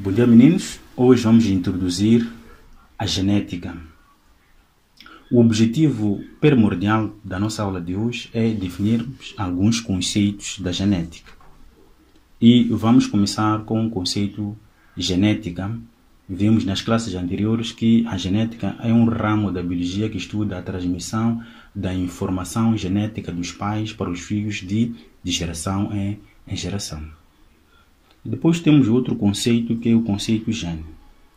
Bom dia, meninos. Hoje vamos introduzir a genética. O objetivo primordial da nossa aula de hoje é definirmos alguns conceitos da genética. E vamos começar com o conceito genética. Vimos nas classes anteriores que a genética é um ramo da biologia que estuda a transmissão da informação genética dos pais para os filhos de geração em geração. Depois temos outro conceito que é o conceito gene,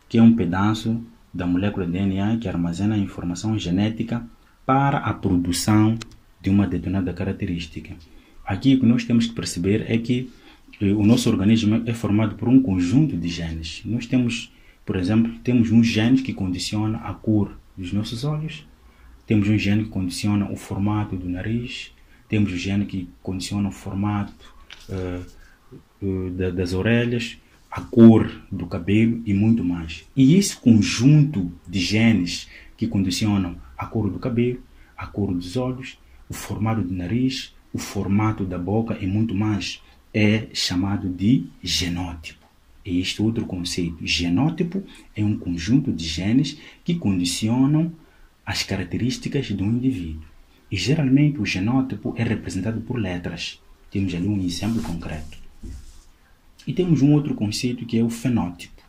que é um pedaço da molécula DNA que armazena a informação genética para a produção de uma determinada característica. Aqui o que nós temos que perceber é que o nosso organismo é formado por um conjunto de genes. Nós temos, por exemplo, temos um gene que condiciona a cor dos nossos olhos, temos um gene que condiciona o formato do nariz, temos um gene que condiciona o formato das orelhas, a cor do cabelo e muito mais. E esse conjunto de genes que condicionam a cor do cabelo, a cor dos olhos, o formato do nariz, o formato da boca e muito mais é chamado de genótipo. E este outro conceito, genótipo, é um conjunto de genes que condicionam as características de um indivíduo. E geralmente o genótipo é representado por letras. Temos ali um exemplo concreto. E temos um outro conceito que é o fenótipo.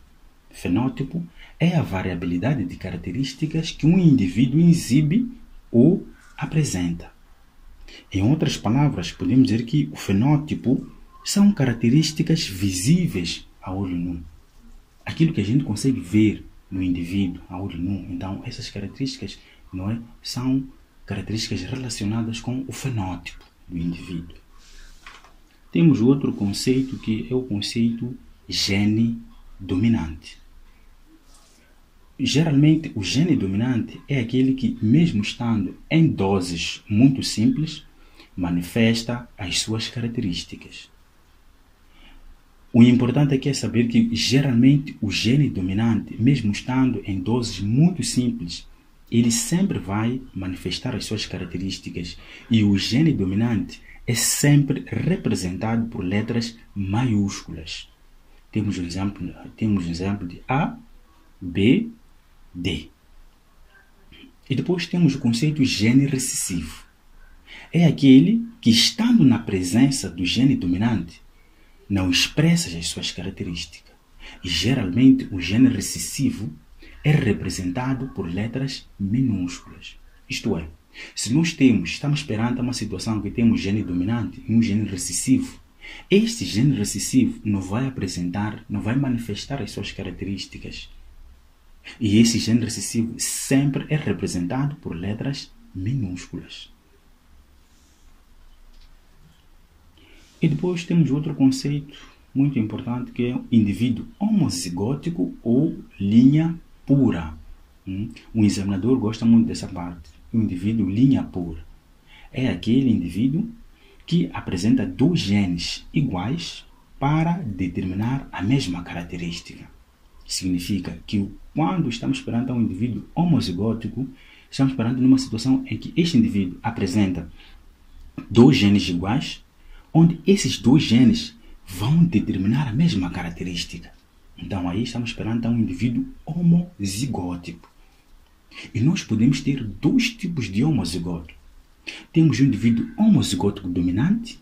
Fenótipo é a variabilidade de características que um indivíduo exibe ou apresenta. Em outras palavras, podemos dizer que o fenótipo são características visíveis a olho nu. Aquilo que a gente consegue ver no indivíduo a olho nu. Então, essas características são características relacionadas com o fenótipo do indivíduo. Temos outro conceito que é o conceito gene dominante. Geralmente, o gene dominante é aquele que, mesmo estando em doses muito simples, manifesta as suas características. O importante aqui é saber que, geralmente, o gene dominante, mesmo estando em doses muito simples, ele sempre vai manifestar as suas características. E o gene dominante é sempre representado por letras maiúsculas. Temos um exemplo de A, B, D. E depois temos o conceito gene recessivo. É aquele que, estando na presença do gene dominante, não expressa as suas características. E geralmente o gene recessivo é representado por letras minúsculas. Isto é, se nós estamos perante uma situação que temos gene dominante e um gene recessivo, este gene recessivo não vai manifestar as suas características. E esse gene recessivo sempre é representado por letras minúsculas. E depois temos outro conceito muito importante que é o indivíduo homozigótico ou linha pura. Um examinador gosta muito dessa parte. O indivíduo linha pura é aquele indivíduo que apresenta dois genes iguais para determinar a mesma característica. Significa que quando estamos perante um indivíduo homozigótico, estamos perante numa situação em que este indivíduo apresenta dois genes iguais, onde esses dois genes vão determinar a mesma característica. Então aí estamos perante um indivíduo homozigótico. E nós podemos ter dois tipos de homozigoto. Temos o indivíduo homozigótico dominante.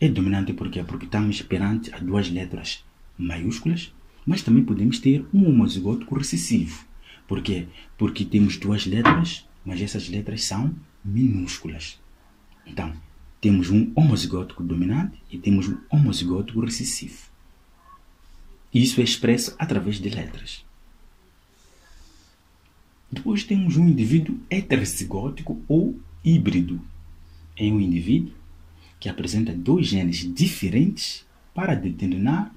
É dominante por quê? Porque estamos perante as duas letras maiúsculas. Mas também podemos ter um homozigótico recessivo. Por quê? Porque temos duas letras, mas essas letras são minúsculas. Então, temos um homozigótico dominante e temos um homozigótico recessivo. Isso é expresso através de letras. Depois temos um indivíduo heterozigótico ou híbrido. É um indivíduo que apresenta dois genes diferentes para determinar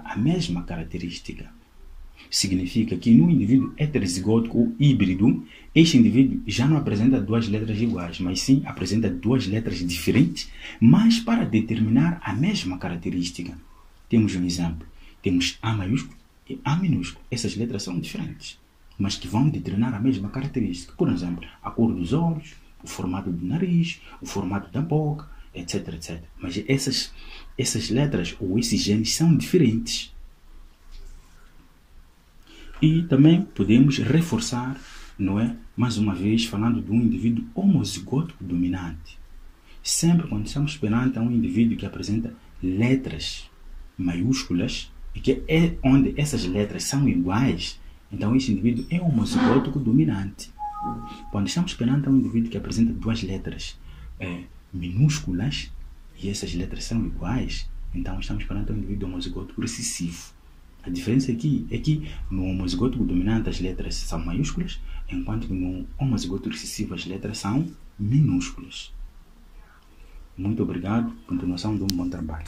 a mesma característica. Significa que no indivíduo heterozigótico ou híbrido, este indivíduo já não apresenta duas letras iguais, mas sim apresenta duas letras diferentes, mas para determinar a mesma característica. Temos um exemplo. Temos A maiúsculo e A minúsculo. Essas letras são diferentes, mas que vão determinar a mesma característica. Por exemplo, a cor dos olhos, o formato do nariz, o formato da boca, etc, etc. Mas essas letras ou esses genes são diferentes. E também podemos reforçar, não é? Mais uma vez, falando de um indivíduo homozigótico dominante. Sempre quando estamos perante a um indivíduo que apresenta letras maiúsculas e que é onde essas letras são iguais, então esse indivíduo é homozigótico dominante. Quando estamos perante a um indivíduo que apresenta duas letras minúsculas e essas letras são iguais, então estamos perante um indivíduo homozigótico recessivo. A diferença aqui é que no homozigótico dominante as letras são maiúsculas, enquanto que no homozigótico recessivo as letras são minúsculas. Muito obrigado. Continuação de um bom trabalho.